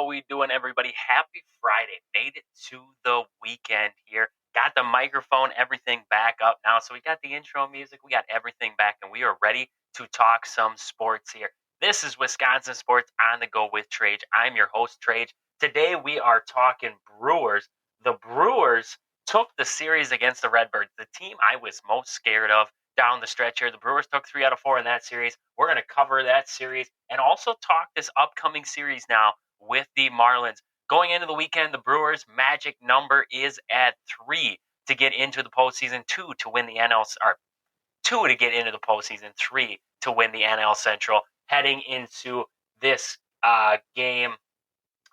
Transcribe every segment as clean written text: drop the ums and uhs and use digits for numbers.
How we doing, everybody? Happy Friday. Made it to the weekend here. Got the microphone, everything back up now. So we got the intro music, we got everything back, and we are ready to talk some sports here. This is Wisconsin Sports on the Go with Trage. I'm your host, Trage. Today we are talking Brewers. The Brewers took the series against the Redbirds, the team I was most scared of down the stretch here. The Brewers took 3 out of 4 in that series. We're going to cover that series and also talk this upcoming series now with the Marlins. Going into the weekend, the Brewers' magic number is at 3 to get into the postseason, 2 to win the NL, or 2 to get into the postseason, 3 to win the NL Central. Heading into this game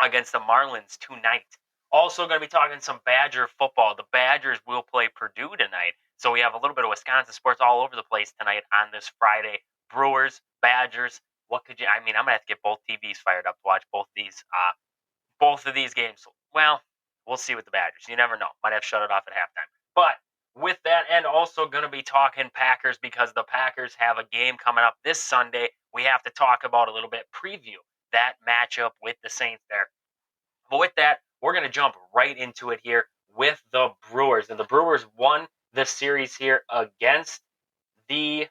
against the Marlins tonight. Also going to be talking some Badger football. The Badgers will play Purdue tonight. So we have a little bit of Wisconsin sports all over the place tonight on this Friday. Brewers, Badgers. What could you? I mean, I'm gonna have to get both TVs fired up to watch both of these games. Well, we'll see with the Badgers. You never know. Might have to shut it off at halftime. But with that, and also going to be talking Packers because the Packers have a game coming up this Sunday. We have to talk about a little bit, preview that matchup with the Saints there. But with that, we're going to jump right into it here with the Brewers. And the Brewers won the series here against the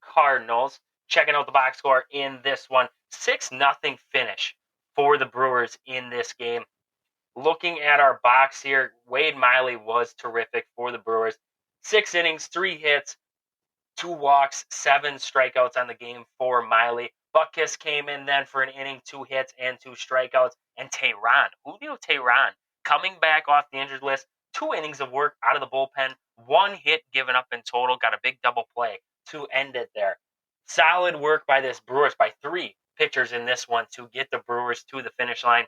Cardinals. Checking out the box score in this one, 6-0 finish for the Brewers in this game. Looking at our box here, Wade Miley was terrific for the Brewers. 6 innings, 3 hits, 2 walks, 7 strikeouts on the game for Miley. Butkus came in then for an inning, 2 hits, and 2 strikeouts. And Julio Tehran, coming back off the injured list, 2 innings of work out of the bullpen, 1 hit given up in total, got a big double play to end it there. Solid work by this Brewers, by 3 pitchers in this one to get the Brewers to the finish line.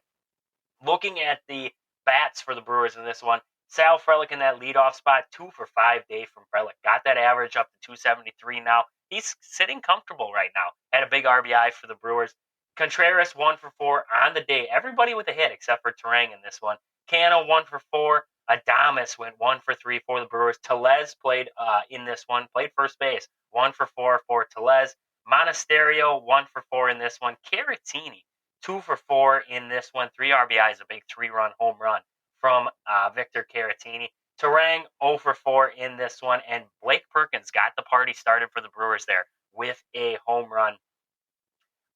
Looking at the bats for the Brewers in this one, Sal Frelick in that leadoff spot, 2 for 5 day from Frelick. Got that average up to 273 now. He's sitting comfortable right now. Had a big RBI for the Brewers. Contreras 1 for 4 on the day. Everybody with a hit except for Terang in this one. Cano 1 for 4. Adames went 1 for 3 for the Brewers. Tellez played in this one, played first base. 1 for 4 for Tellez. Monasterio 1 for 4 in this one. Caratini 2 for 4 in this one. 3 RBIs, a big 3-run home run from Victor Caratini. Terang 0 for 4 in this one. And Blake Perkins got the party started for the Brewers there with a home run.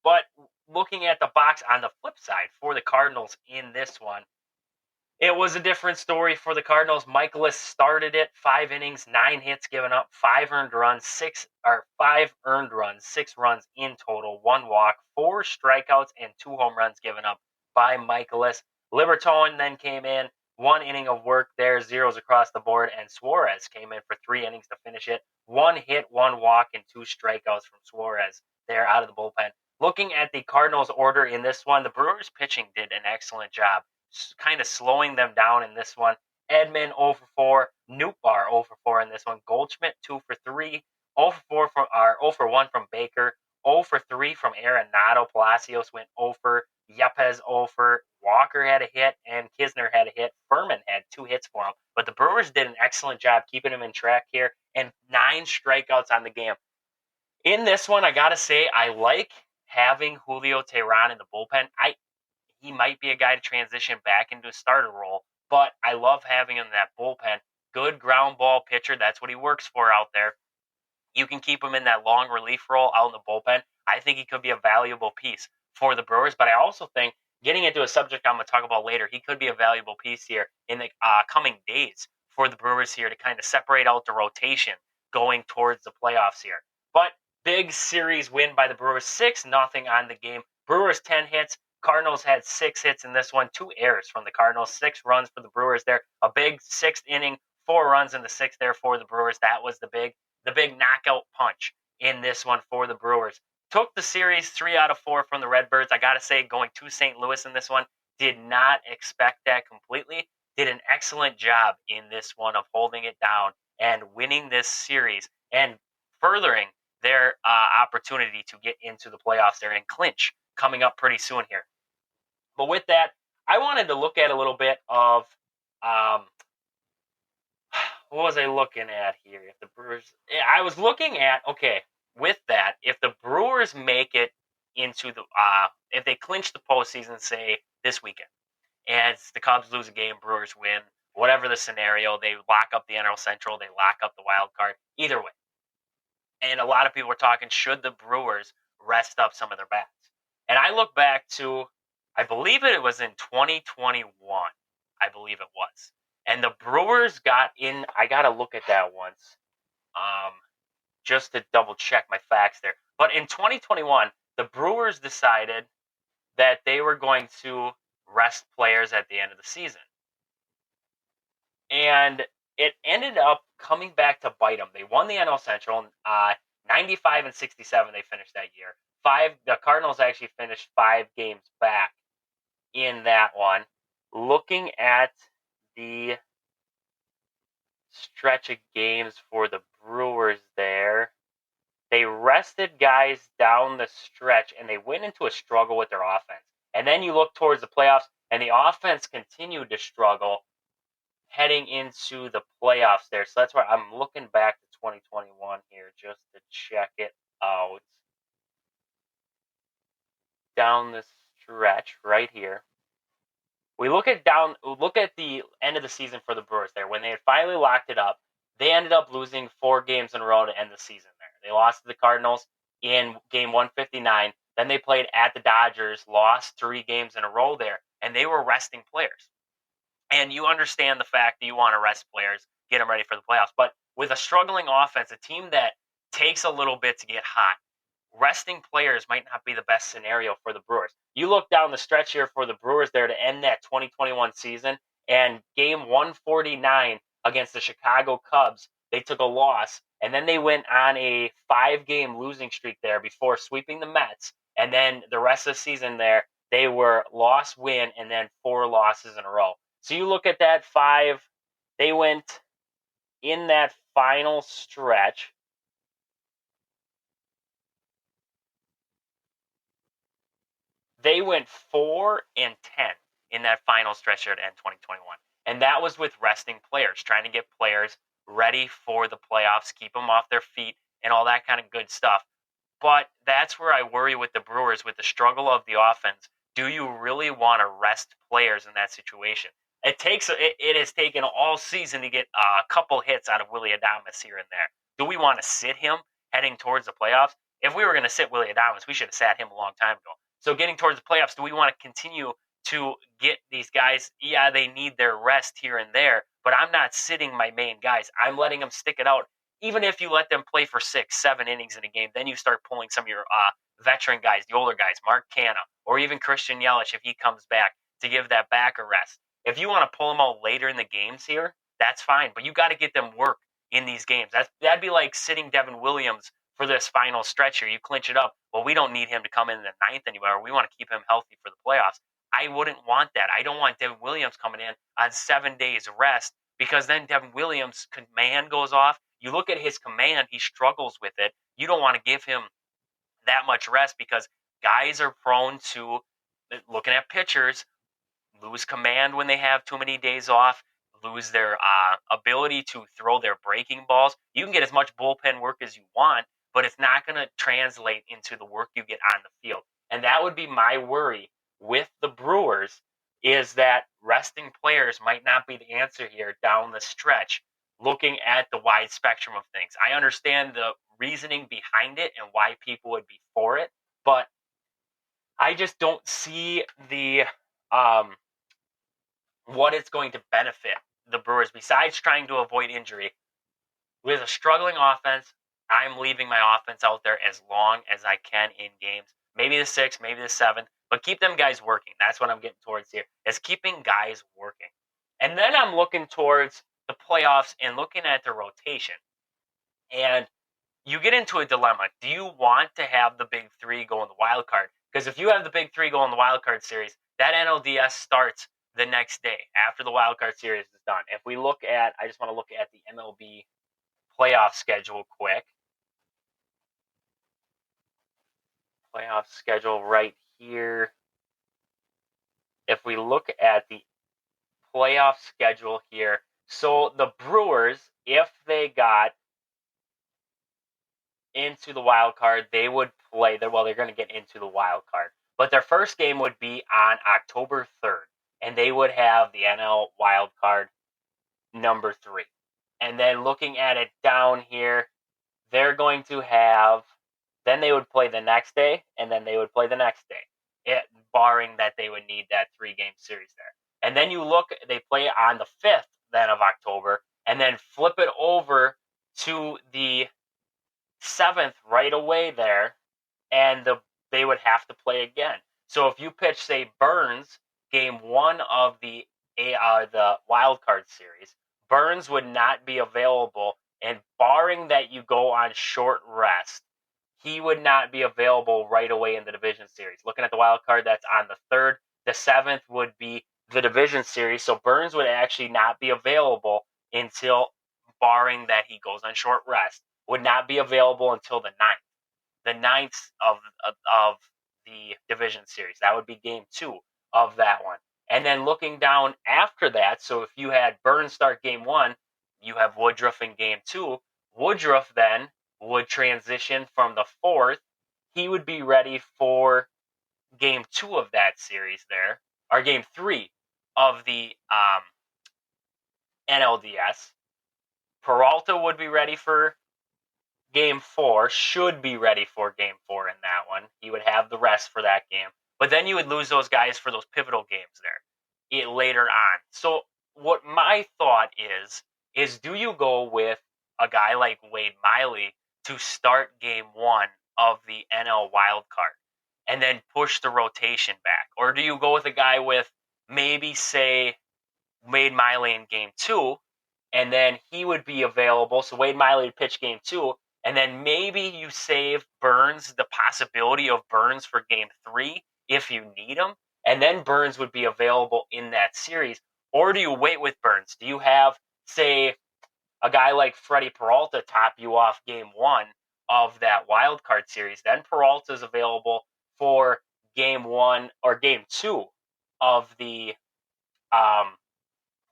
But looking at the box on the flip side for the Cardinals in this one, it was a different story for the Cardinals. Michaelis started it, 5 innings, 9 hits given up, 5 earned runs, 6 runs in total, 1 walk, 4 strikeouts, and 2 home runs given up by Michaelis. Liberton then came in, 1 inning of work there, zeros across the board, and Suarez came in for 3 innings to finish it. 1 hit, 1 walk, and 2 strikeouts from Suarez there out of the bullpen. Looking at the Cardinals order in this one, the Brewers pitching did an excellent job, kind of slowing them down in this one. Edman 0 for 4, Nootbaar 0 for 4 in this one, Goldschmidt 2 for 3, 0 for 1 from Baker, 0 for 3 from Arenado. Palacios went 0 for, Yepez 0 for, Walker had a hit, and Kisner had a hit. Furman had 2 hits for him, but the Brewers did an excellent job keeping him in track here, and 9 strikeouts on the game. In this one, I gotta say, I like having Julio Tehran in the bullpen. He might be a guy to transition back into a starter role, but I love having him in that bullpen. Good ground ball pitcher. That's what he works for out there. You can keep him in that long relief role out in the bullpen. I think he could be a valuable piece for the Brewers, but I also think, getting into a subject I'm going to talk about later, he could be a valuable piece here in the coming days for the Brewers here to kind of separate out the rotation going towards the playoffs here. But big series win by the Brewers, 6-0 on the game. Brewers 10 hits. Cardinals had 6 hits in this one, 2 errors from the Cardinals, 6 runs for the Brewers there. A big 6th inning, 4 runs in the 6th there for the Brewers. That was the big knockout punch in this one for the Brewers. Took the series 3 out of 4 from the Redbirds. I got to say, going to St. Louis in this one, did not expect that completely. Did an excellent job in this one of holding it down and winning this series and furthering their opportunity to get into the playoffs there and clinch coming up pretty soon here. But with that, I wanted to look at a little bit of what was I looking at here? If the Brewers, I was looking at, okay, with that, if the Brewers make it into the, if they clinch the postseason, say this weekend. And the Cubs lose a game, Brewers win. Whatever the scenario, they lock up the NL Central, they lock up the wild card. Either way. And a lot of people were talking, should the Brewers rest up some of their bats? And I look back to, I believe it was in 2021. I believe it was. And the Brewers got in, I got to look at that once just to double check my facts there. But in 2021, the Brewers decided that they were going to rest players at the end of the season. And it ended up coming back to bite them. They won the NL Central. 95 and 67 they finished that year. The Cardinals actually finished 5 games back in that one. Looking at the stretch of games for the Brewers there, they rested guys down the stretch and they went into a struggle with their offense. And then you look towards the playoffs and the offense continued to struggle heading into the playoffs there. So that's why I'm looking back to 2021 here just to check it out. Down the stretch right here. We look at the end of the season for the Brewers there. When they had finally locked it up, they ended up losing 4 games in a row to end the season there. They lost to the Cardinals in game 159. Then they played at the Dodgers, lost 3 games in a row there, and they were resting players. And you understand the fact that you want to rest players, get them ready for the playoffs. But with a struggling offense, a team that takes a little bit to get hot, resting players might not be the best scenario for the Brewers. You look down the stretch here for the Brewers there to end that 2021 season, and game 149 against the Chicago Cubs, they took a loss, and then they went on a 5-game losing streak there before sweeping the Mets, and then the rest of the season there, they were loss, win, and then 4 losses in a row. So you look at that 5, they went in that final stretch. They went 4 and 10 in that final stretch at end 2021. And that was with resting players, trying to get players ready for the playoffs, keep them off their feet, and all that kind of good stuff. But that's where I worry with the Brewers, with the struggle of the offense. Do you really want to rest players in that situation? It has taken all season to get a couple hits out of Willy Adames here and there. Do we want to sit him heading towards the playoffs? If we were going to sit Willy Adames, we should have sat him a long time ago. So getting towards the playoffs, do we want to continue to get these guys? Yeah, they need their rest here and there, but I'm not sitting my main guys. I'm letting them stick it out. Even if you let them play for 6, 7 innings in a game, then you start pulling some of your veteran guys, the older guys, Mark Canha, or even Christian Yelich if he comes back, to give that back a rest. If you want to pull them out later in the games here, that's fine, but you got to get them work in these games. That'd be like sitting Devin Williams for this final stretch here. You clinch it up. Well, we don't need him to come in the 9th anymore. We want to keep him healthy for the playoffs. I wouldn't want that. I don't want Devin Williams coming in on 7 days rest, because then Devin Williams' command goes off. You look at his command, he struggles with it. You don't want to give him that much rest, because guys are prone to, looking at pitchers, lose command when they have too many days off, lose their ability to throw their breaking balls. You can get as much bullpen work as you want, but it's not going to translate into the work you get on the field. And that would be my worry with the Brewers, is that resting players might not be the answer here down the stretch, looking at the wide spectrum of things. I understand the reasoning behind it and why people would be for it, but I just don't see the what it's going to benefit the Brewers besides trying to avoid injury. With a struggling offense, I'm leaving my offense out there as long as I can in games. Maybe the 6th, maybe the 7th, but keep them guys working. That's what I'm getting towards here, is keeping guys working. And then I'm looking towards the playoffs and looking at the rotation. And you get into a dilemma. Do you want to have the big 3 go in the wild card? Because if you have the big 3 go in the wild card series, that NLDS starts the next day after the wild card series is done. If we look at, I just want to look at the MLB playoff schedule quick. Playoff schedule right here. If we look at the playoff schedule here, so the Brewers, if they got into the wild card, they would play. Well, they're going to get into the wild card, But their first game would be on October 3rd, and they would have the NL wild card number 3. And then looking at it down here, they're going to have, then they would play the next day, and then they would play the next day, barring that they would need that 3-game series there. And then you look, they play on the 5th then of October, and then flip it over to the 7th right away there, and they would have to play again. So if you pitch, say, Burns game 1 of the wild card series, Burns would not be available, and barring that you go on short rest, he would not be available right away in the division series. Looking at the wild card, that's on the 3rd. The 7th would be the division series, so Burns would actually not be available until, barring that he goes on short rest, would not be available until the 9th. The 9th of the division series. That would be game 2 of that one. And then looking down after that, so if you had Burns start game 1, you have Woodruff in game 2. Woodruff then would transition from the 4th. He would be ready for game 2 of that series there, or game 3 of the NLDS. Peralta would be ready for game 4, should be ready for game 4 in that one. He would have the rest for that game. But then you would lose those guys for those pivotal games there later on. So what my thought is do you go with a guy like Wade Miley to start game 1 of the NL wild card and then push the rotation back? Or do you go with a guy with maybe, say, Wade Miley in game 2, and then he would be available, so Wade Miley would pitch game 2, and then maybe you save Burns, the possibility of Burns for game 3 if you need him, and then Burns would be available in that series? Or do you wait with Burns? Do you have, say, a guy like Freddie Peralta top you off game 1 of that wild card series? Then Peralta's available for game 1 or game 2 of the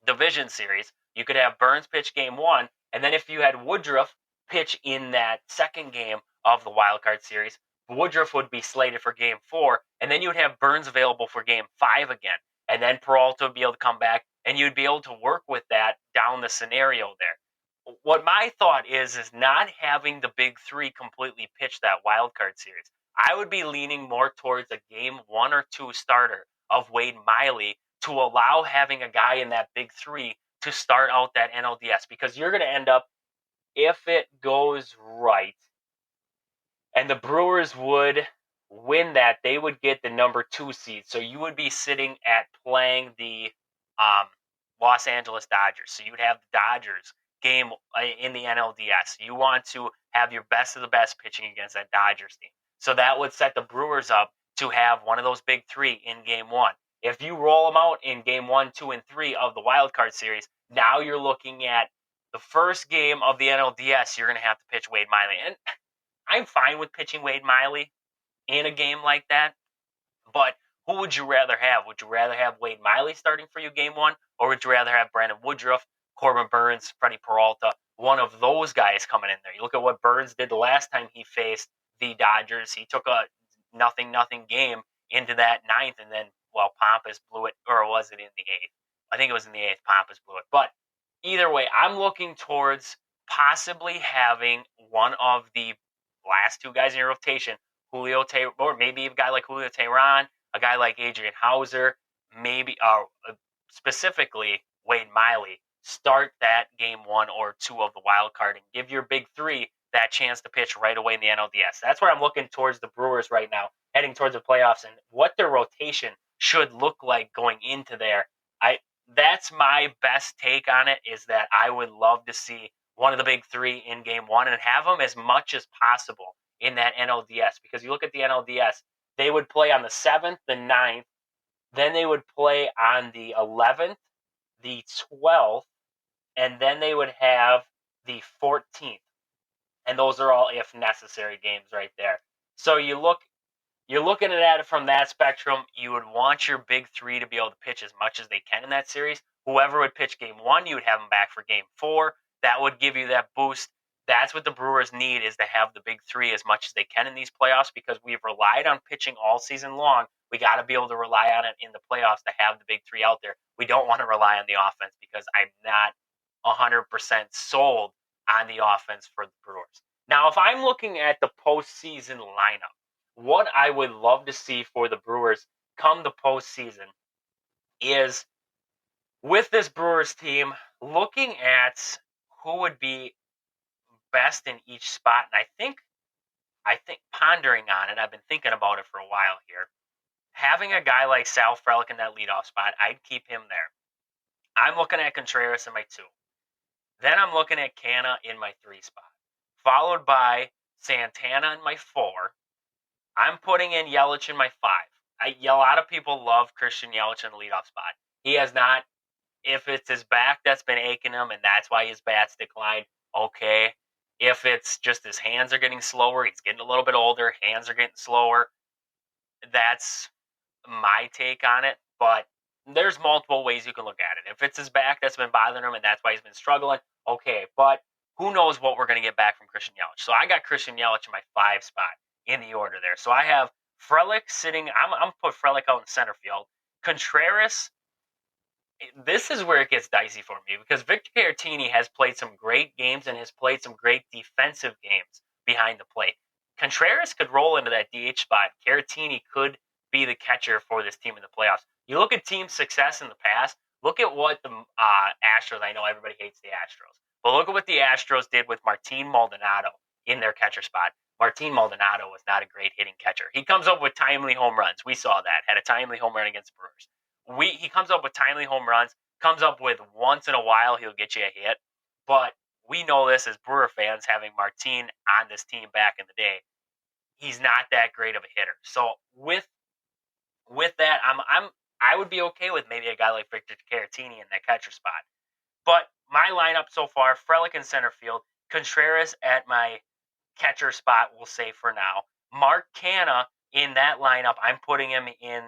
division series. You could have Burns pitch game 1, and then if you had Woodruff pitch in that second game of the wild card series, Woodruff would be slated for game 4, and then you would have Burns available for game 5 again, and then Peralta would be able to come back, and you'd be able to work with that down the scenario there. What my thought is not having the big 3 completely pitch that wild card series. I would be leaning more towards a game 1 or 2 starter of Wade Miley to allow having a guy in that big 3 to start out that NLDS, because you're going to end up, if it goes right, and the Brewers would win that, they would get the number 2 seed. So you would be sitting at playing the Los Angeles Dodgers. So you would have the Dodgers game in the NLDS. You want to have your best of the best pitching against that Dodgers team. So that would set the Brewers up to have one of those big 3 in game 1. If you roll them out in game 1, 2, and 3 of the wild card series, now you're looking at the first game of the NLDS. You're going to have to pitch Wade Miley, and I'm fine with pitching Wade Miley in a game like that. But who would you rather have? Would you rather have Wade Miley starting for you game 1, or would you rather have Brandon Woodruff, Corbin Burns, Freddie Peralta, one of those guys coming in there? You look at what Burns did the last time he faced the Dodgers. He took a 0-0 game into that 9th, and then, well, Pampas blew it, or was it in the 8th? I think it was in the 8th. Pampas blew it. But either way, I'm looking towards possibly having one of the last 2 guys in your rotation, Julio Teheran, or maybe a guy like Julio Teheran, a guy like Adrian Hauser, maybe specifically Wade Miley, start that game 1 or 2 of the wild card and give your big 3 that chance to pitch right away in the NLDS. That's where I'm looking towards the Brewers right now, heading towards the playoffs, and what their rotation should look like going into there. That's my best take on it, is that I would love to see one of the big 3 in game 1 and have them as much as possible in that NLDS, because you look at the NLDS, they would play on the 7th, the 9th, then they would play on the 11th, the 12th, and then they would have the 14th. And those are all if necessary games right there. So you're looking at it from that spectrum. You would want your big 3 to be able to pitch as much as they can in that series. Whoever would pitch game 1, you would have them back for game 4. That would give you that boost. That's what the Brewers need, is to have the big three as much as they can in these playoffs, because we've relied on pitching all season long. We got to be able to rely on it in the playoffs to have the big three out there. We don't want to rely on the offense, because I'm not 100% sold on the offense for the Brewers. Now, if I'm looking at the postseason lineup, what I would love to see for the Brewers come the postseason is, with this Brewers team, looking at who would be best in each spot. And I think pondering on it, I've been thinking about it for a while here. Having a guy like Sal Frelick in that leadoff spot, I'd keep him there. I'm looking at Contreras in my 2. Then I'm looking at Canna in my 3 spot, followed by Santana in my 4. I'm putting in Yelich in my 5. A lot of people love Christian Yelich in the leadoff spot. He has not. If it's his back that's been aching him and that's why his bat's declined, okay. If it's just his hands are getting slower, he's getting a little bit older, hands are getting slower, that's my take on it. But there's multiple ways you can look at it. If it's his back that's been bothering him and that's why he's been struggling, okay. But who knows what we're going to get back from Christian Yelich. So I got Christian Yelich in my 5 spot in the order there. So I have Frelick sitting, I'm going to put Frelick out in center field. Contreras, this is where it gets dicey for me, because Victor Caratini has played some great games and has played some great defensive games behind the plate. Contreras could roll into that DH spot. Caratini could be the catcher for this team in the playoffs. You look at team success in the past, look at what the Astros, I know everybody hates the Astros, but look at what the Astros did with Martin Maldonado in their catcher spot. Martin Maldonado was not a great hitting catcher. He comes up with timely home runs. We saw that. Had a timely home run against the Brewers. He comes up with timely home runs, comes up with once in a while he'll get you a hit. But we know this as Brewer fans, having Martin on this team back in the day, he's not that great of a hitter. So with that, I would be okay with maybe a guy like Victor Caratini in that catcher spot. But my lineup so far: Frelick in center field, Contreras at my catcher spot, we'll say for now. Mark Canha in that lineup, I'm putting him in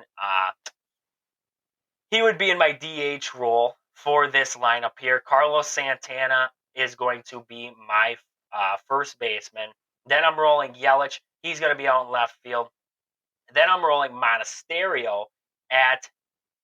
he would be in my DH role for this lineup here. Carlos Santana is going to be my first baseman. Then I'm rolling Yelich. He's going to be out in left field. Then I'm rolling Monasterio at,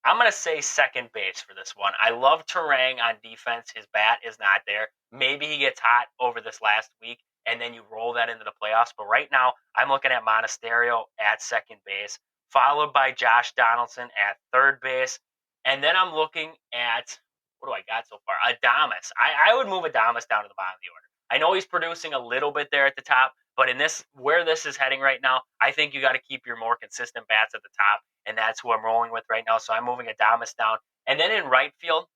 I'm going to say, second base for this one. I love Terang on defense. His bat is not there. Maybe he gets hot over this last week, and then you roll that into the playoffs. But right now, I'm looking at Monasterio at second base, followed by Josh Donaldson at third base. And then I'm looking at, what do I got so far? Adames. I would move Adames down to the bottom of the order. I know he's producing a little bit there at the top, but in this, where this is heading right now, I think you got to keep your more consistent bats at the top, and that's who I'm rolling with right now. So I'm moving Adames down. And then in right field,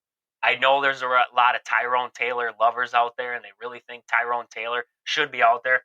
I know there's a lot of Tyrone Taylor lovers out there, and they really think Tyrone Taylor should be out there.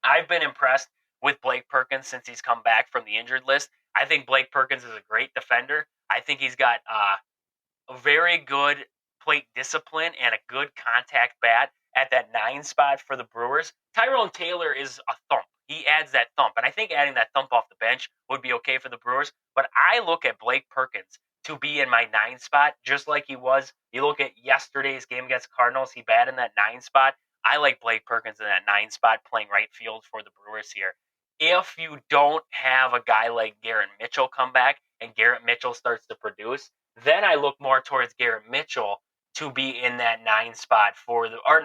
I've been impressed with Blake Perkins since he's come back from the injured list. I think Blake Perkins is a great defender. I think he's got a very good plate discipline and a good contact bat at that 9 spot for the Brewers. Tyrone Taylor is a thump. He adds that thump. And I think adding that thump off the bench would be okay for the Brewers. But I look at Blake Perkins to be in my 9 spot, just like he was. You look at yesterday's game against Cardinals, he batted in that 9 spot. I like Blake Perkins in that 9 spot playing right field for the Brewers here. If you don't have a guy like Garrett Mitchell come back and Garrett Mitchell starts to produce, then I look more towards Garrett Mitchell to be in that 9 spot for the, or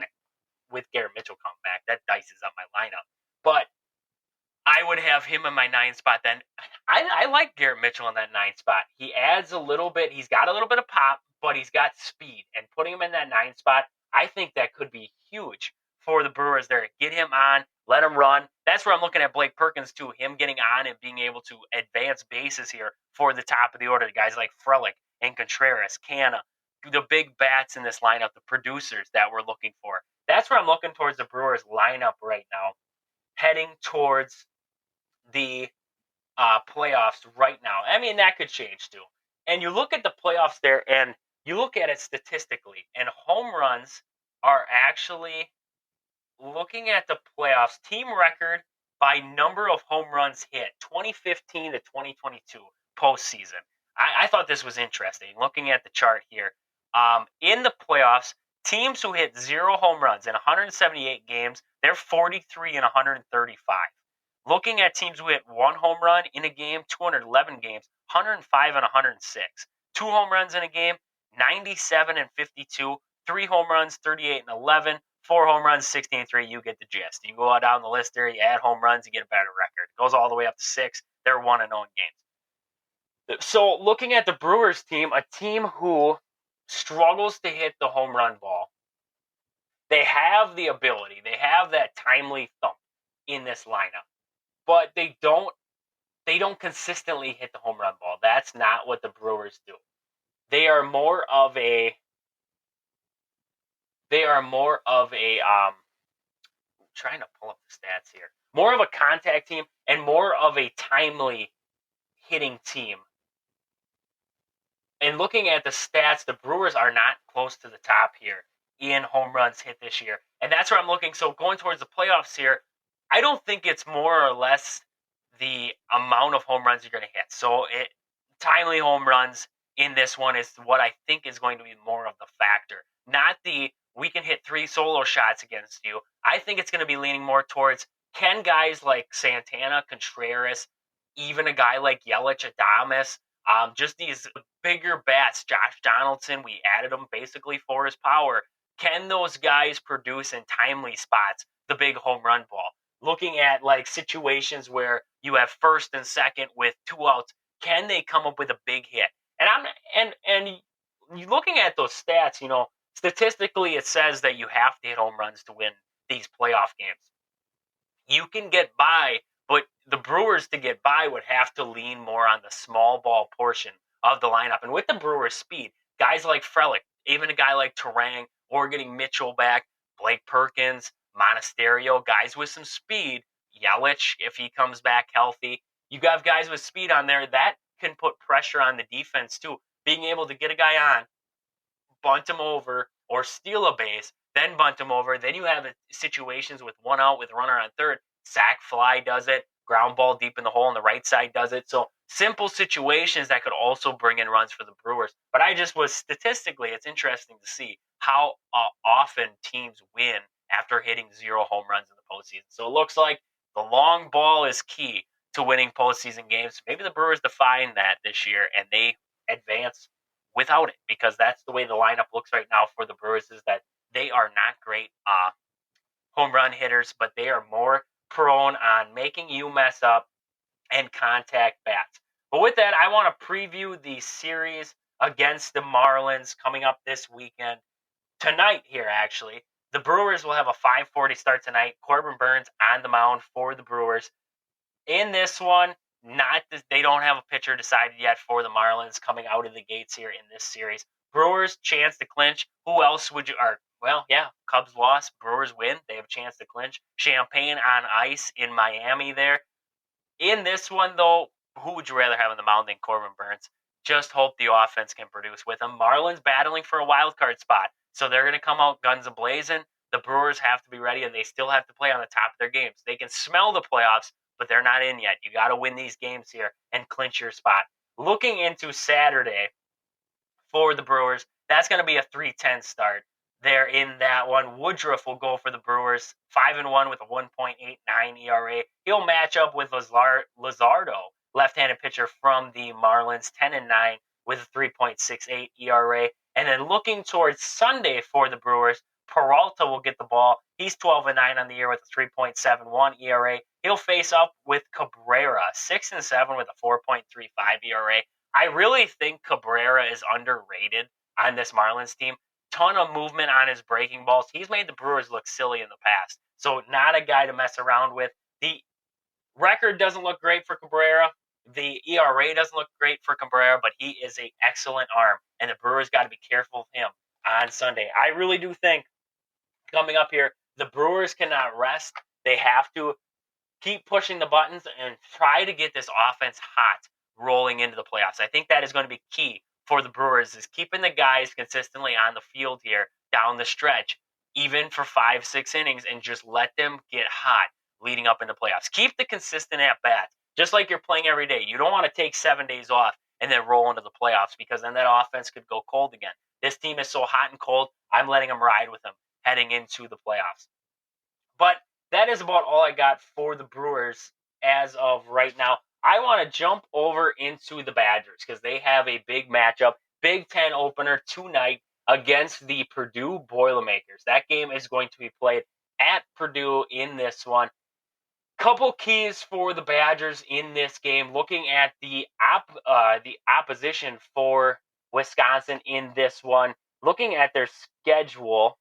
with Garrett Mitchell coming back, that dices up my lineup. But I would have him in my 9 spot then. I like Garrett Mitchell in that 9 spot. He adds a little bit. He's got a little bit of pop, but he's got speed. And putting him in that 9 spot, I think that could be huge for the Brewers there. Get him on, let him run. That's where I'm looking at Blake Perkins too, him getting on and being able to advance bases here for the top of the order. The guys like Frelick and Contreras, Canha, the big bats in this lineup, the producers that we're looking for. That's where I'm looking towards the Brewers lineup right now, heading towards the playoffs right now. I mean, that could change too. And you look at the playoffs there, and you look at it statistically, and home runs are actually, looking at the playoffs, team record by number of home runs hit, 2015 to 2022 postseason. I thought this was interesting. Looking at the chart here, in the playoffs, Teams who hit 0 home runs in 178 games, they're 43 and 135. Looking at teams who hit 1 home run in a game, 211 games, 105 and 106. 2 home runs in a game, 97 and 52. 3 home runs, 38 and 11. 4 home runs, 16 and 3. You get the gist. You go down the list there, you add home runs, you get a better record. It goes all the way up to 6. They're 1-0 in games. So looking at the Brewers team, a team who struggles to hit the home run ball, they have the ability, they have that timely thump in this lineup, but they don't consistently hit the home run ball. That's not what the Brewers do. They are more of a trying to pull up the stats here. More of a contact team and more of a timely hitting team. And looking at the stats, the Brewers are not close to the top here in home runs hit this year. And that's where I'm looking. So going towards the playoffs here, I don't think it's more or less the amount of home runs you're going to hit. So timely home runs in this one is what I think is going to be more of the factor. Not the we can hit 3 solo shots against you. I think it's going to be leaning more towards, can guys like Santana, Contreras, even a guy like Yelich, Adames, just these bigger bats, Josh Donaldson, we added him basically for his power. Can those guys produce in timely spots the big home run ball? Looking at like situations where you have first and second with 2 outs, can they come up with a big hit? And you looking at those stats, statistically it says that you have to hit home runs to win these playoff games. You can get by, but the Brewers to get by would have to lean more on the small ball portion of the lineup. And with the Brewers' speed, guys like Frelick, even a guy like Terang, or getting Mitchell back, Blake Perkins, Monasterio, guys with some speed, Yelich, if he comes back healthy. You got guys with speed on there that can put pressure on the defense too. Being able to get a guy on, bunt him over, or steal a base, then bunt him over. Then you have situations with 1 out with runner on third. Sack fly does it. Ground ball deep in the hole on the right side does it. So simple situations that could also bring in runs for the Brewers. But statistically, it's interesting to see how often teams win after hitting 0 home runs in the postseason. So it looks like the long ball is key to winning postseason games. Maybe the Brewers define that this year and they advance without it, because that's the way the lineup looks right now for the Brewers, is that they are not great home run hitters, but they are more prone on making you mess up and contact bats. But with that, I want to preview the series against the Marlins coming up this weekend. Tonight here, actually, the Brewers will have a 5:40 start tonight. Corbin Burnes on the mound for the Brewers. In this one, they don't have a pitcher decided yet for the Marlins coming out of the gates here in this series. Brewers chance to clinch. Who else would you? Cubs lost. Brewers win. They have a chance to clinch. Champagne on ice in Miami there. In this one, though, who would you rather have on the mound than Corbin Burnes? Just hope the offense can produce with them. Marlins battling for a wild card spot, so they're going to come out guns a-blazing. The Brewers have to be ready, and they still have to play on the top of their games. They can smell the playoffs, but they're not in yet. You got to win these games here and clinch your spot. Looking into Saturday for the Brewers, that's going to be a 3-10 start. There in that one, Woodruff will go for the Brewers, 5-1 with a 1.89 ERA. He'll match up with Luzardo, left-handed pitcher from the Marlins, 10-9 with a 3.68 ERA. And then looking towards Sunday for the Brewers, Peralta will get the ball. He's 12-9 on the year with a 3.71 ERA. He'll face up with Cabrera, 6-7 with a 4.35 ERA. I really think Cabrera is underrated on this Marlins team. Ton of movement on his breaking balls. He's made the Brewers look silly in the past. So not a guy to mess around with. The record doesn't look great for Cabrera. The ERA doesn't look great for Cabrera, but he is an excellent arm, and the Brewers got to be careful of him on Sunday. I really do think coming up here, the Brewers cannot rest. They have to keep pushing the buttons and try to get this offense hot rolling into the playoffs. I think that is going to be key for the Brewers, is keeping the guys consistently on the field here down the stretch, even for 5-6 innings, and just let them get hot leading up into playoffs. Keep the consistent at-bats, just like you're playing every day. You don't want to take 7 days off and then roll into the playoffs, because then that offense could go cold again. This team is so hot and cold. I'm letting them ride with them heading into the playoffs. But that is about all I got for the Brewers as of right now. I want to jump over into the Badgers because they have a big matchup, Big Ten opener tonight against the Purdue Boilermakers. That game is going to be played at Purdue in this one. Couple keys for the Badgers in this game. Looking at the opposition for Wisconsin in this one, looking at their schedule,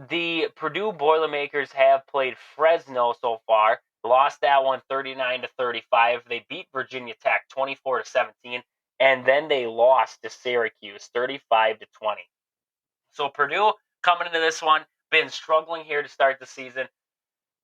the Purdue Boilermakers have played Fresno so far. Lost that one 39-35. They beat Virginia Tech 24-17, and then they lost to Syracuse 35-20. So Purdue coming into this one been struggling here to start the season.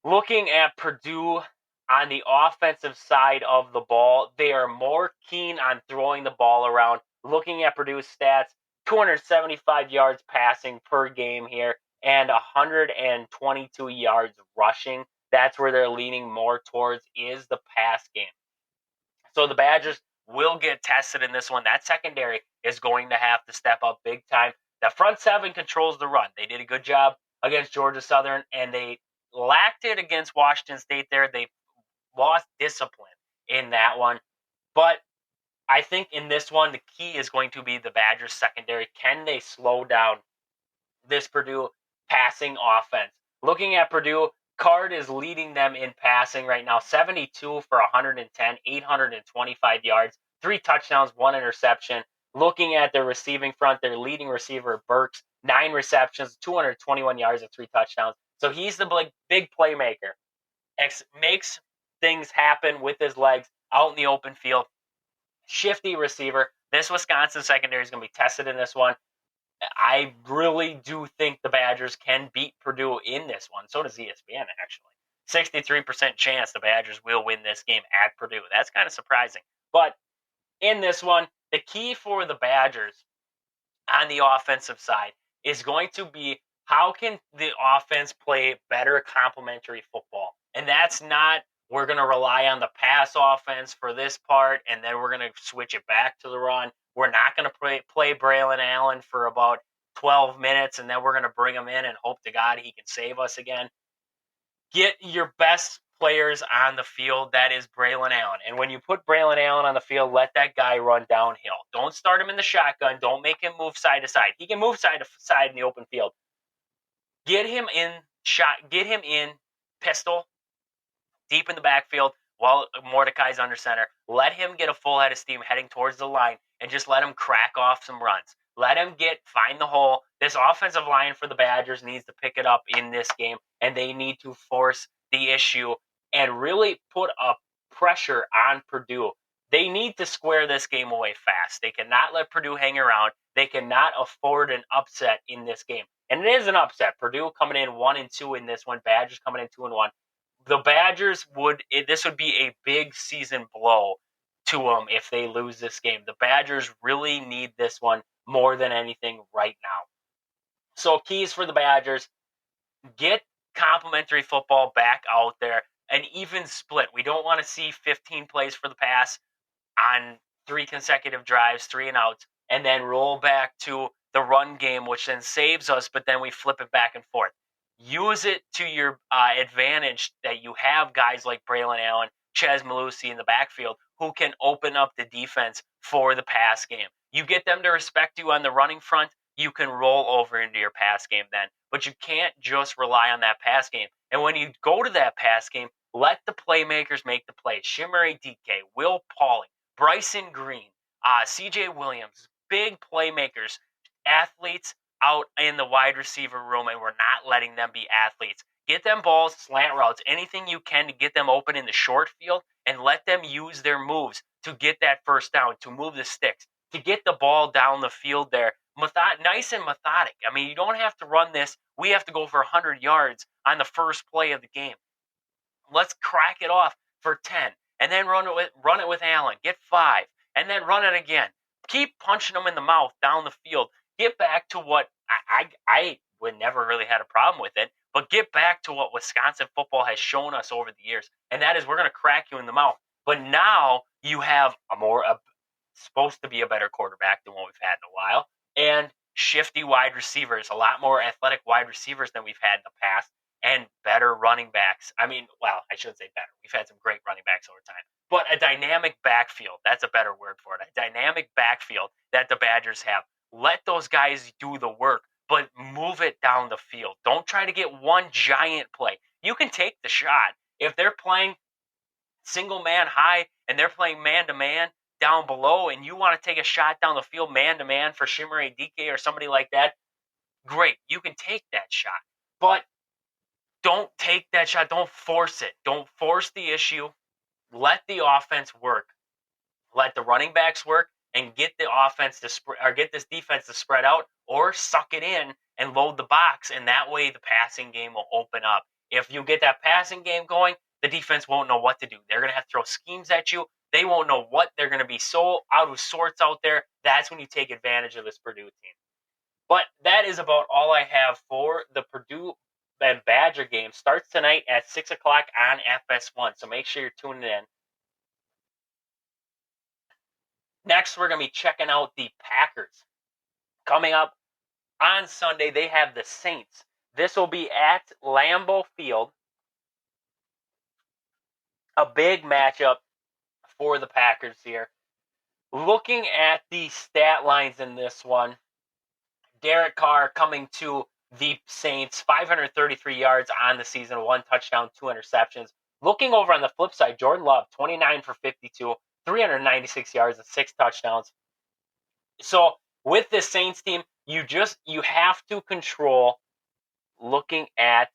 Looking at Purdue on the offensive side of the ball, they are more keen on throwing the ball around. Looking at Purdue's stats, 275 yards passing per game here and 122 yards rushing. That's where they're leaning more towards is the pass game. So the Badgers will get tested in this one. That secondary is going to have to step up big time. The front seven controls the run. They did a good job against Georgia Southern, and they lacked it against Washington State there. They lost discipline in that one. But I think in this one, the key is going to be the Badgers secondary. Can they slow down this Purdue passing offense? Looking at Purdue, Card is leading them in passing right now, 72 for 110, 825 yards, 3 touchdowns, 1 interception. Looking at their receiving front, their leading receiver, Burks, 9 receptions, 221 yards, and 3 touchdowns. So he's the big playmaker. Makes things happen with his legs out in the open field. Shifty receiver. This Wisconsin secondary is going to be tested in this one. I really do think the Badgers can beat Purdue in this one. So does ESPN, actually. 63% chance the Badgers will win this game at Purdue. That's kind of surprising. But in this one, the key for the Badgers on the offensive side is going to be how can the offense play better complementary football? And that's not we're going to rely on the pass offense for this part, and then we're going to switch it back to the run. We're not going to play Braylon Allen for about 12 minutes, and then we're going to bring him in and hope to God he can save us again. Get your best players on the field. That is Braylon Allen. And when you put Braylon Allen on the field, let that guy run downhill. Don't start him in the shotgun. Don't make him move side to side. He can move side to side in the open field. Get him in pistol, deep in the backfield while Mordecai's under center. Let him get a full head of steam heading towards the line and just let him crack off some runs. Let him find the hole. This offensive line for the Badgers needs to pick it up in this game, and they need to force the issue and really put a pressure on Purdue. They need to square this game away fast. They cannot let Purdue hang around. They cannot afford an upset in this game. And it is an upset. Purdue coming in 1-2 in this one. Badgers coming in 2-1. The Badgers this would be a big season blow to them if they lose this game. The Badgers really need this one more than anything right now. So keys for the Badgers: get complementary football back out there, an even split. We don't want to see 15 plays for the pass on 3 consecutive drives, 3 and outs, and then roll back to the run game, which then saves us, but then we flip it back and forth. Use it to your advantage that you have guys like Braylon Allen, Chez Malusi in the backfield who can open up the defense for the pass game. You get them to respect you on the running front, you can roll over into your pass game then. But you can't just rely on that pass game. And when you go to that pass game, let the playmakers make the plays. Shimmery DK, Will Pauling, Bryson Green, CJ Williams, big playmakers, athletes out in the wide receiver room, and we're not letting them be athletes. Get them balls, slant routes, anything you can to get them open in the short field, and let them use their moves to get that first down, to move the sticks, to get the ball down the field there. Nice and methodic. I mean, you don't have to run this. We have to go for 100 yards on the first play of the game. Let's crack it off for 10, and then run it with Allen. Get 5, and then run it again. Keep punching them in the mouth down the field. Get back to what I would never really had a problem with it, but get back to what Wisconsin football has shown us over the years, and that is we're going to crack you in the mouth. But now you have supposed to be a better quarterback than what we've had in a while. and shifty wide receivers, a lot more athletic wide receivers than we've had in the past, and better running backs. I mean, well, I shouldn't say better. We've had some great running backs over time, but a dynamic backfield. That's a better word for it. A dynamic backfield that the Badgers have. Let those guys do the work, but move it down the field. Don't try to get one giant play. You can take the shot. If they're playing single man high and they're playing man to man down below and you want to take a shot down the field man to man for Shimmer DK or somebody like that, great. You can take that shot. But don't take that shot. Don't force it. Don't force the issue. Let the offense work. Let the running backs work and get the offense to or get this defense to spread out or suck it in and load the box. And that way the passing game will open up. If you get that passing game going, the defense won't know what to do. They're going to have to throw schemes at you. They won't know what they're going to be so out of sorts out there. That's when you take advantage of this Purdue team. But that is about all I have for the Purdue and Badger game. Starts tonight at 6 o'clock on FS1. So make sure you're tuning in. Next, we're going to be checking out the Packers. Coming up on Sunday, they have the Saints. This will be at Lambeau Field. A big matchup for the Packers here. Looking at the stat lines in this one, Derek Carr coming to the Saints, 533 yards on the season, 1 touchdown, 2 interceptions. Looking over on the flip side, Jordan Love, 29 for 52, 396 yards and 6 touchdowns. So with this Saints team, you have to control, looking at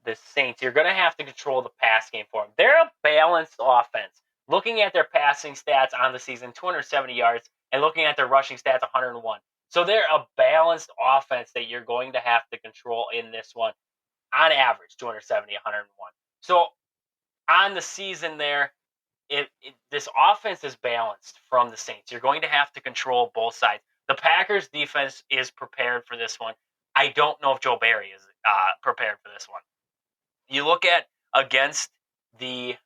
the Saints, you're going to have to control the pass game for them. They're a balanced offense. Looking at their passing stats on the season, 270 yards, and looking at their rushing stats, 101. So they're a balanced offense that you're going to have to control in this one. On average, 270, 101. So on the season there, this offense is balanced from the Saints. You're going to have to control both sides. The Packers defense is prepared for this one. I don't know if Joe Barry is prepared for this one. You look at against the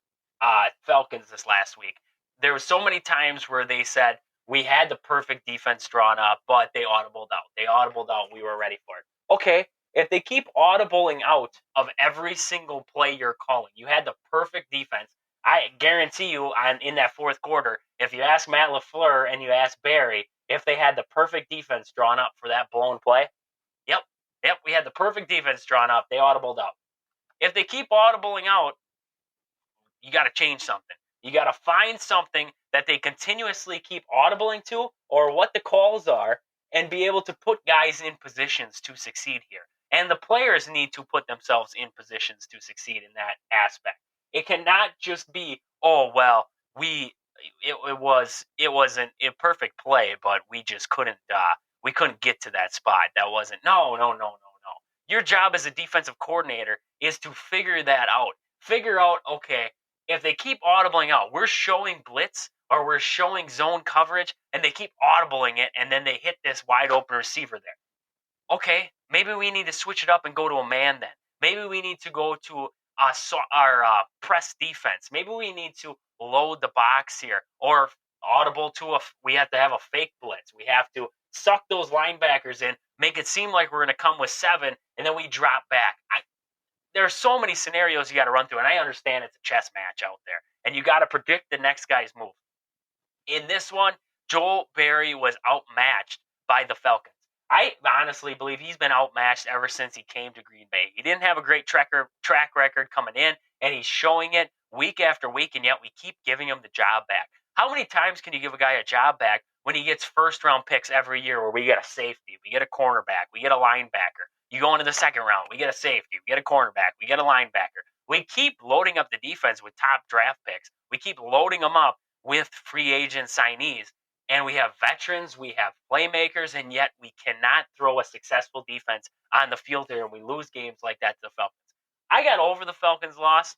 Falcons this last week, there were so many times where they said, we had the perfect defense drawn up, but they audibled out. We were ready for it. Okay, if they keep audibling out of every single play you're calling, you had the perfect defense. I guarantee you in that fourth quarter, if you ask Matt LaFleur and you ask Barry if they had the perfect defense drawn up for that blown play, yep, we had the perfect defense drawn up. They audibled out. If they keep audibling out, you got to change something. You got to find something that they continuously keep audibling to or what the calls are and be able to put guys in positions to succeed here. And the players need to put themselves in positions to succeed in that aspect. It cannot just be, oh, well, it was an imperfect play, but we just couldn't get to that spot. That wasn't, no. Your job as a defensive coordinator is to figure that out. Figure out, okay, if they keep audibling out, we're showing blitz or we're showing zone coverage and they keep audibling it and then they hit this wide open receiver there. Okay, maybe we need to switch it up and go to a man then. Maybe we need to go to our press defense. Maybe we need to load the box here or audible to we have to have a fake blitz. We have to suck those linebackers in, make it seem like we're going to come with 7, and then we drop back. There are so many scenarios you got to run through, and I understand it's a chess match out there, and you got to predict the next guy's move. In this one, Joel Barry was outmatched by the Falcons. I honestly believe he's been outmatched ever since he came to Green Bay. He didn't have a great track record coming in, and he's showing it week after week, and yet we keep giving him the job back. How many times can you give a guy a job back when he gets first-round picks every year where we get a safety, we get a cornerback, we get a linebacker? You go into the second round, we get a safety, we get a cornerback, we get a linebacker. We keep loading up the defense with top draft picks. We keep loading them up with free agent signees. And we have veterans, we have playmakers, and yet we cannot throw a successful defense on the field here, and we lose games like that to the Falcons. I got over the Falcons' loss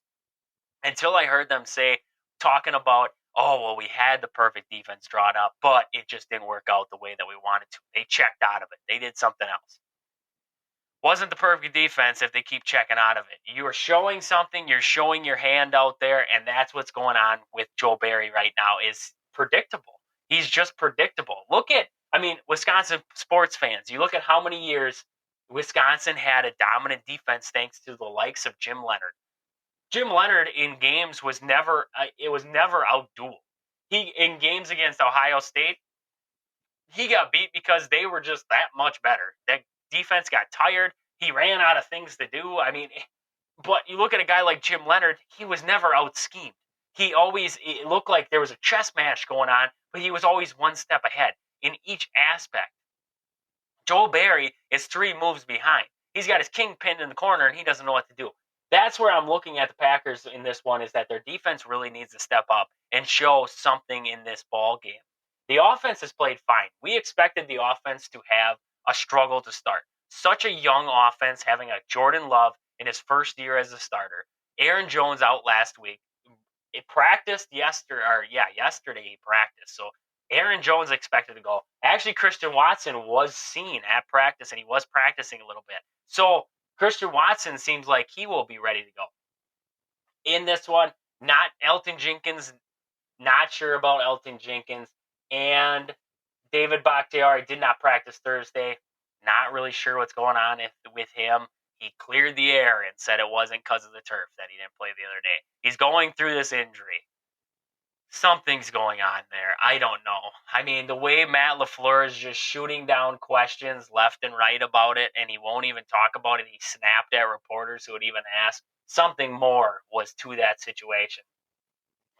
until I heard them talking about, oh, well, we had the perfect defense drawn up, but it just didn't work out the way that we wanted to. They checked out of it. They did something else. Wasn't the perfect defense if they keep checking out of it. You are showing something, you're showing your hand out there, and that's what's going on with Joe Barry right now is predictable. He's just predictable. Look at I mean, Wisconsin sports fans, you look at how many years Wisconsin had a dominant defense thanks to the likes of Jim Leonard. Jim Leonard in games was never outdueled. He in games against Ohio State, he got beat because they were just that much better. That defense got tired. He ran out of things to do. I mean, but you look at a guy like Jim Leonard, he was never out schemed. It looked like there was a chess match going on, but he was always one step ahead in each aspect. Joel Berry is 3 moves behind. He's got his king pinned in the corner and he doesn't know what to do. That's where I'm looking at the Packers in this one, is that their defense really needs to step up and show something in this ball game. The offense has played fine. We expected the offense to have a struggle to start. Such a young offense, having a Jordan Love in his first year as a starter. Aaron Jones out last week. It practiced yesterday he practiced. So Aaron Jones expected to go. Actually, Christian Watson was seen at practice and he was practicing a little bit. So Christian Watson seems like he will be ready to go. In this one, not Elton Jenkins, not sure about Elton Jenkins. And David Bakhtiari did not practice Thursday. Not really sure what's going on with him. He cleared the air and said it wasn't because of the turf that he didn't play the other day. He's going through this injury. Something's going on there. I don't know. I mean, the way Matt LaFleur is just shooting down questions left and right about it, and he won't even talk about it. He snapped at reporters who would even ask. Something more was to that situation.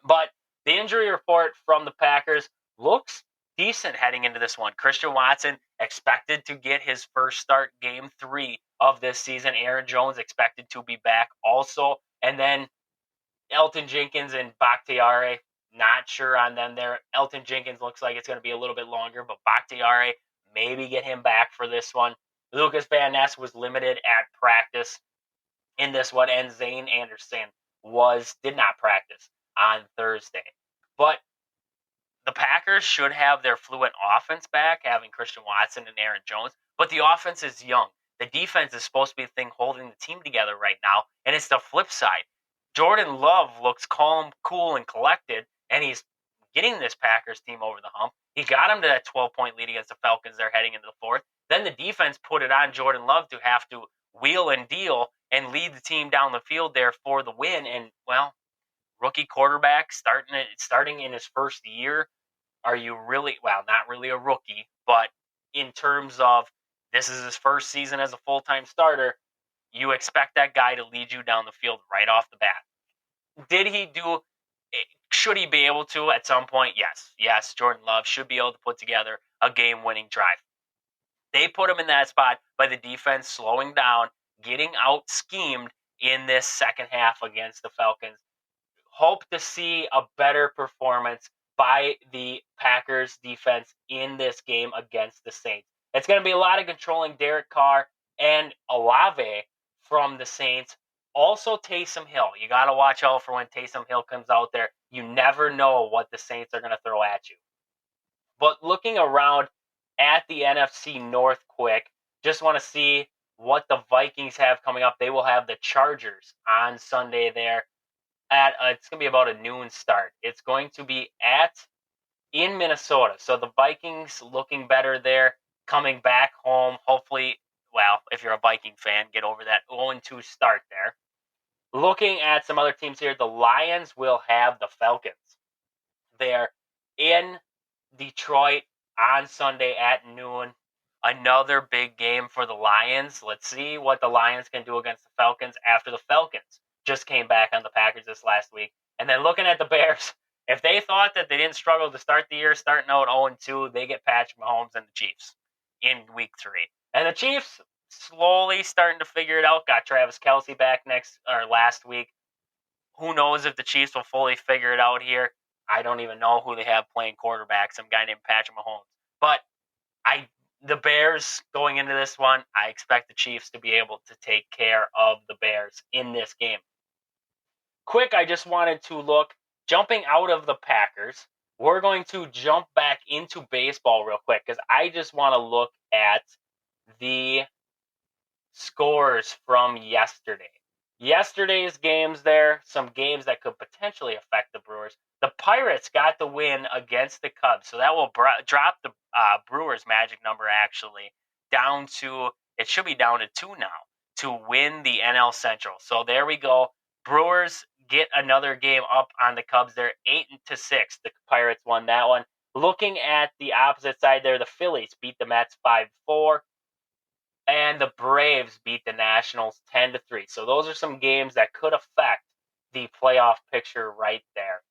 But the injury report from the Packers looks decent heading into this one. Christian Watson expected to get his first start game 3 of this season. Aaron Jones expected to be back also. And then Elton Jenkins and Bakhtiari, not sure on them there. Elton Jenkins looks like it's going to be a little bit longer, but Bakhtiari, maybe get him back for this one. Lucas Van Ness was limited at practice in this one, and Zane Anderson did not practice on Thursday. But the Packers should have their fluent offense back, having Christian Watson and Aaron Jones, but the offense is young. The defense is supposed to be the thing holding the team together right now, and it's the flip side. Jordan Love looks calm, cool, and collected, and he's getting this Packers team over the hump. He got them to that 12-point lead against the Falcons there heading into the fourth. Then the defense put it on Jordan Love to have to wheel and deal and lead the team down the field there for the win. And, well, rookie quarterback starting in his first year, are you really, well, not really a rookie, but in terms of this is his first season as a full-time starter, you expect that guy to lead you down the field right off the bat. Should he be able to at some point? Yes, Jordan Love should be able to put together a game-winning drive. They put him in that spot by the defense slowing down, getting out-schemed in this second half against the Falcons. Hope to see a better performance by the Packers defense in this game against the Saints. It's going to be a lot of controlling Derek Carr and Olave from the Saints. Also Taysom Hill. You got to watch out for when Taysom Hill comes out there. You never know what the Saints are going to throw at you. But looking around at the NFC North quick, just want to see what the Vikings have coming up. They will have the Chargers on Sunday there. It's going to be about a noon start. It's going to be in Minnesota. So the Vikings looking better there, coming back home. Hopefully, well, if you're a Viking fan, get over that 0-2 start there. Looking at some other teams here, the Lions will have the Falcons. They're in Detroit on Sunday at noon. Another big game for the Lions. Let's see what the Lions can do against the Falcons after the Falcons just came back on the Packers this last week. And then looking at the Bears, if they thought that they didn't struggle to start the year, starting out 0-2, they get Patrick Mahomes and the Chiefs in week 3. And the Chiefs slowly starting to figure it out. Got Travis Kelce back last week. Who knows if the Chiefs will fully figure it out here. I don't even know who they have playing quarterback, some guy named Patrick Mahomes. But the Bears going into this one, I expect the Chiefs to be able to take care of the Bears in this game. Quick, I just wanted to look, jumping out of the Packers, we're going to jump back into baseball real quick because I just want to look at the scores from yesterday. Yesterday's games there, some games that could potentially affect the Brewers. The Pirates got the win against the Cubs, so that will drop the Brewers' magic number actually down to, it should be down to 2 now to win the NL Central. So there we go. Brewers get another game up on the Cubs. They're 8-6. The Pirates won that one. Looking at the opposite side there, the Phillies beat the Mets 5-4. And the Braves beat the Nationals 10-3. So those are some games that could affect the playoff picture right there.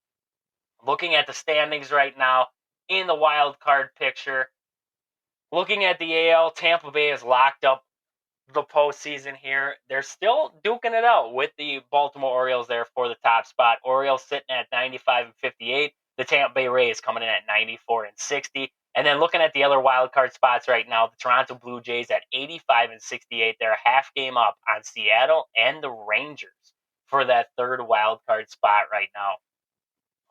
Looking at the standings right now in the wild card picture, looking at the AL, Tampa Bay is locked up the postseason here. They're still duking it out with the Baltimore Orioles there for the top spot. Orioles sitting at 95-58. The Tampa Bay Rays coming in at 94-60. And then looking at the other wild card spots right now, the Toronto Blue Jays at 85-68. They're a half game up on Seattle and the Rangers for that third wild card spot right now.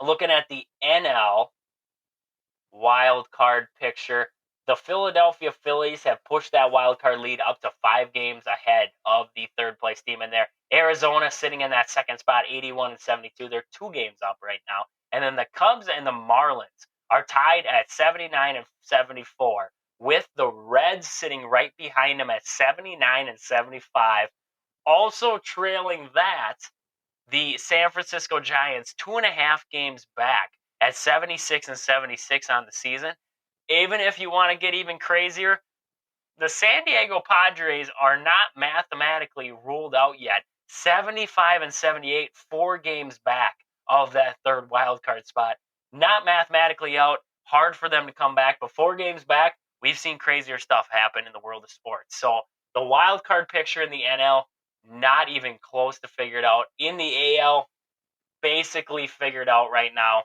Looking at the NL wild card picture, the Philadelphia Phillies have pushed that wild card lead up to 5 games ahead of the third place team in there. Arizona sitting in that second spot, 81-72. They're 2 games up right now. And then the Cubs and the Marlins are tied at 79-74, with the Reds sitting right behind them at 79-75. Also trailing that, the San Francisco Giants 2.5 games back at 76-76 on the season. Even if you want to get even crazier, the San Diego Padres are not mathematically ruled out yet. 75-78, 4 games back of that third wild card spot. Not mathematically out. Hard for them to come back, but 4 games back, we've seen crazier stuff happen in the world of sports. So the wild card picture in the NL, not even close to figured out. In the AL, basically figured out right now,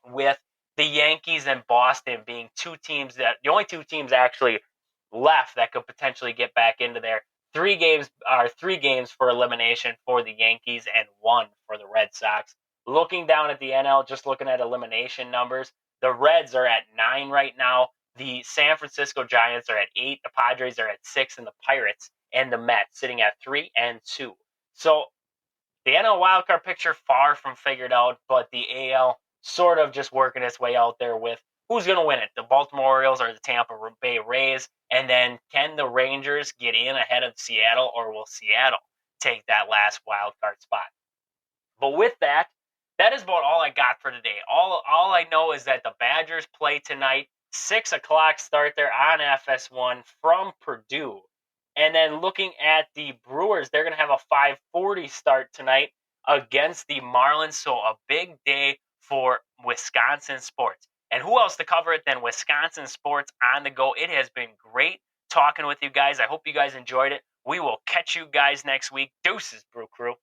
with the Yankees and Boston being the only 2 teams actually left that could potentially get back into there. 3 games for elimination for the Yankees and 1 for the Red Sox. Looking down at the NL, just looking at elimination numbers, the Reds are at 9 right now. The San Francisco Giants are at 8. The Padres are at 6, and the Pirates and the Mets sitting at 3 and 2. So the NL wildcard picture far from figured out, but the AL sort of just working its way out there with who's going to win it, the Baltimore Orioles or the Tampa Bay Rays, and then can the Rangers get in ahead of Seattle, or will Seattle take that last wildcard spot? But with that, that is about all I got for today. All I know is that the Badgers play tonight, 6 o'clock start there on FS1 from Purdue. And then looking at the Brewers, they're going to have a 5:40 start tonight against the Marlins. So a big day for Wisconsin sports. And who else to cover it than Wisconsin sports on the go? It has been great talking with you guys. I hope you guys enjoyed it. We will catch you guys next week. Deuces, Brew Crew.